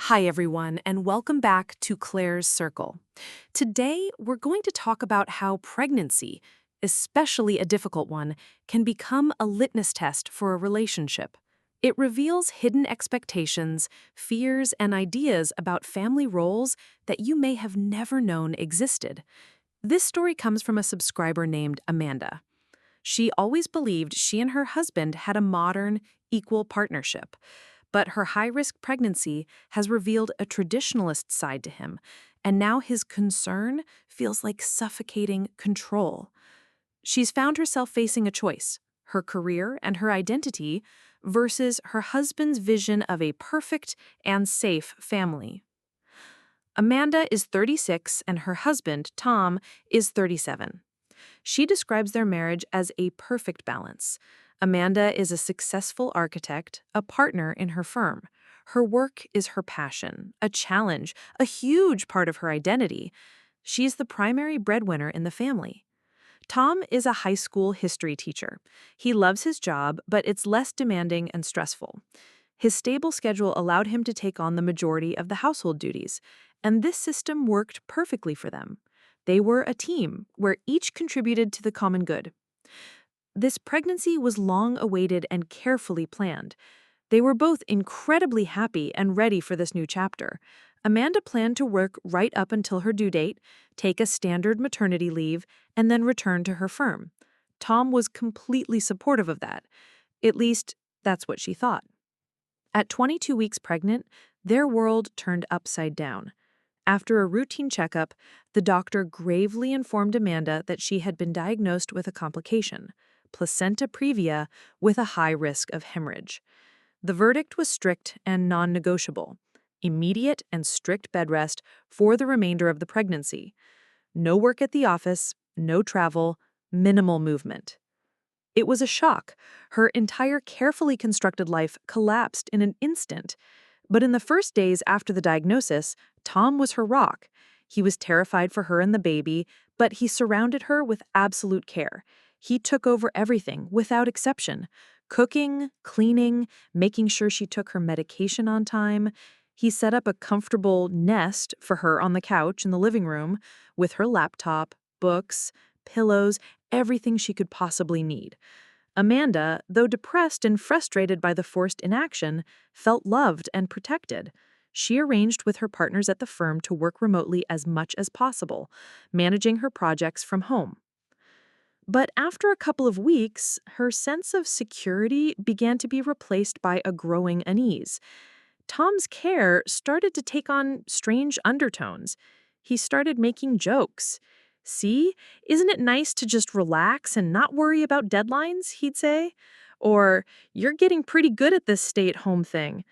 Hi, everyone, and welcome back to Claire's Circle. Today, we're going to talk about how pregnancy, especially a difficult one, can become a litmus test for a relationship. It reveals hidden expectations, fears, and ideas about family roles that you may have never known existed. This story comes from a subscriber named Amanda. She always believed she and her husband had a modern, equal partnership. But her high-risk pregnancy has revealed a traditionalist side to him, and now his concern feels like suffocating control. She's found herself facing a choice, her career and her identity versus her husband's vision of a perfect and safe family. Amanda is 36 and her husband, Tom, is 37. She describes their marriage as a perfect balance. Amanda is a successful architect, a partner in her firm. Her work is her passion, a challenge, a huge part of her identity. She's the primary breadwinner in the family. Tom is a high school history teacher. He loves his job, but it's less demanding and stressful. His stable schedule allowed him to take on the majority of the household duties, and this system worked perfectly for them. They were a team where each contributed to the common good. This pregnancy was long awaited and carefully planned. They were both incredibly happy and ready for this new chapter. Amanda planned to work right up until her due date, take a standard maternity leave, and then return to her firm. Tom was completely supportive of that. At least, that's what she thought. At 22 weeks pregnant, their world turned upside down. After a routine checkup, the doctor gravely informed Amanda that she had been diagnosed with a complication, placenta previa, with a high risk of hemorrhage. The verdict was strict and non-negotiable: immediate and strict bed rest for the remainder of the pregnancy. No work at the office, no travel, minimal movement. It was a shock. Her entire carefully constructed life collapsed in an instant. But in the first days after the diagnosis, Tom was her rock. He was terrified for her and the baby, but he surrounded her with absolute care. He took over everything, without exception: cooking, cleaning, making sure she took her medication on time. He set up a comfortable nest for her on the couch in the living room with her laptop, books, pillows, everything she could possibly need. Amanda, though depressed and frustrated by the forced inaction, felt loved and protected. She arranged with her partners at the firm to work remotely as much as possible, managing her projects from home. But after a couple of weeks, her sense of security began to be replaced by a growing unease. Tom's care started to take on strange undertones. He started making jokes. "See, isn't it nice to just relax and not worry about deadlines?" he'd say. Or, "You're getting pretty good at this stay-at-home thing."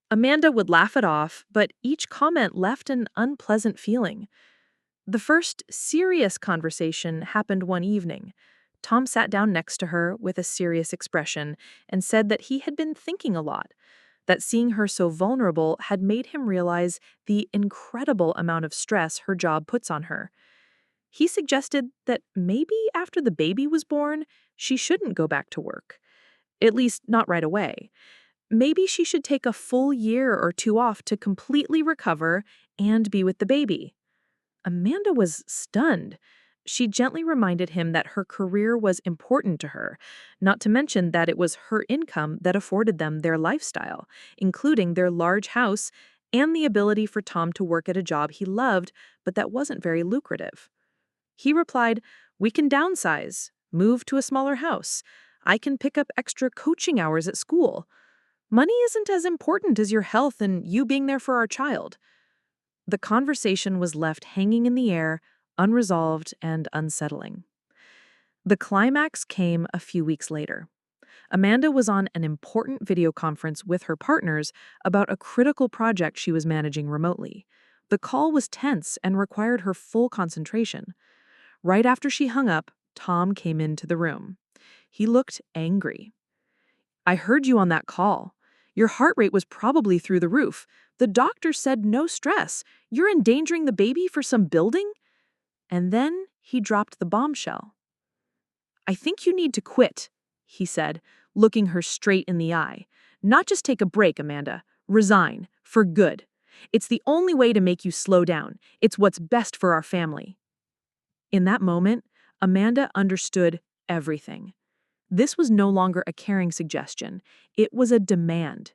Amanda would laugh it off, but each comment left an unpleasant feeling. The first serious conversation happened one evening. Tom sat down next to her with a serious expression and said that he had been thinking a lot, that seeing her so vulnerable had made him realize the incredible amount of stress her job puts on her. He suggested that maybe after the baby was born, she shouldn't go back to work. At least not right away. Maybe she should take a full year or two off to completely recover and be with the baby. Amanda was stunned. She gently reminded him that her career was important to her, not to mention that it was her income that afforded them their lifestyle, including their large house and the ability for Tom to work at a job he loved but that wasn't very lucrative. He replied, "We can downsize, move to a smaller house. I can pick up extra coaching hours at school. Money isn't as important as your health and you being there for our child." The conversation was left hanging in the air, unresolved and unsettling. The climax came a few weeks later. Amanda was on an important video conference with her partners about a critical project she was managing remotely. The call was tense and required her full concentration. Right after she hung up, Tom came into the room. He looked angry. "I heard you on that call. Your heart rate was probably through the roof. The doctor said no stress. You're endangering the baby for some building?" And then he dropped the bombshell. "I think you need to quit," he said, looking her straight in the eye. "Not just take a break, Amanda. Resign. For good. It's the only way to make you slow down. It's what's best for our family." In that moment, Amanda understood everything. This was no longer a caring suggestion, it was a demand.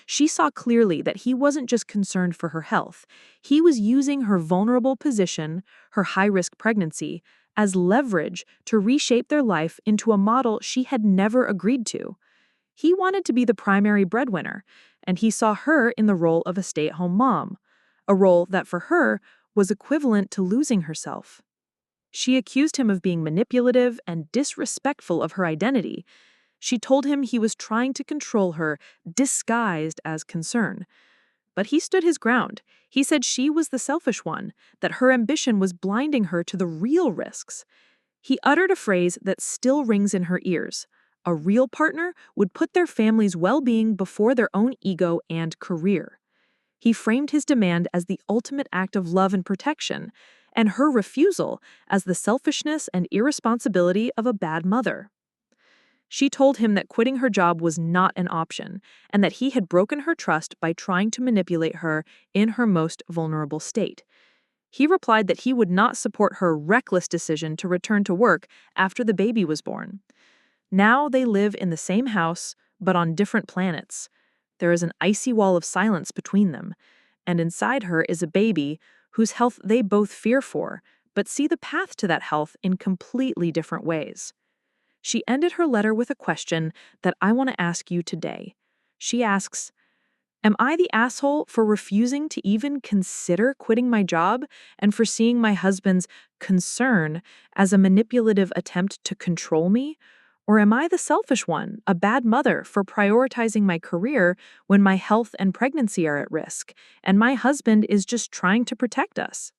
She saw clearly that he wasn't just concerned for her health, he was using her vulnerable position, her high-risk pregnancy, as leverage to reshape their life into a model she had never agreed to. He wanted to be the primary breadwinner, and he saw her in the role of a stay-at-home mom, a role that for her was equivalent to losing herself. She accused him of being manipulative and disrespectful of her identity. She told him he was trying to control her, disguised as concern. But he stood his ground. He said she was the selfish one, that her ambition was blinding her to the real risks. He uttered a phrase that still rings in her ears. A real partner would put their family's well-being before their own ego and career. He framed his demand as the ultimate act of love and protection, and her refusal as the selfishness and irresponsibility of a bad mother. She told him that quitting her job was not an option, and that he had broken her trust by trying to manipulate her in her most vulnerable state. He replied that he would not support her reckless decision to return to work after the baby was born. Now they live in the same house, but on different planets. There is an icy wall of silence between them, and inside her is a baby whose health they both fear for, but see the path to that health in completely different ways. She ended her letter with a question that I want to ask you today. She asks, "Am I the asshole for refusing to even consider quitting my job and for seeing my husband's concern as a manipulative attempt to control me? Or am I the selfish one, a bad mother for prioritizing my career when my health and pregnancy are at risk, and my husband is just trying to protect us?"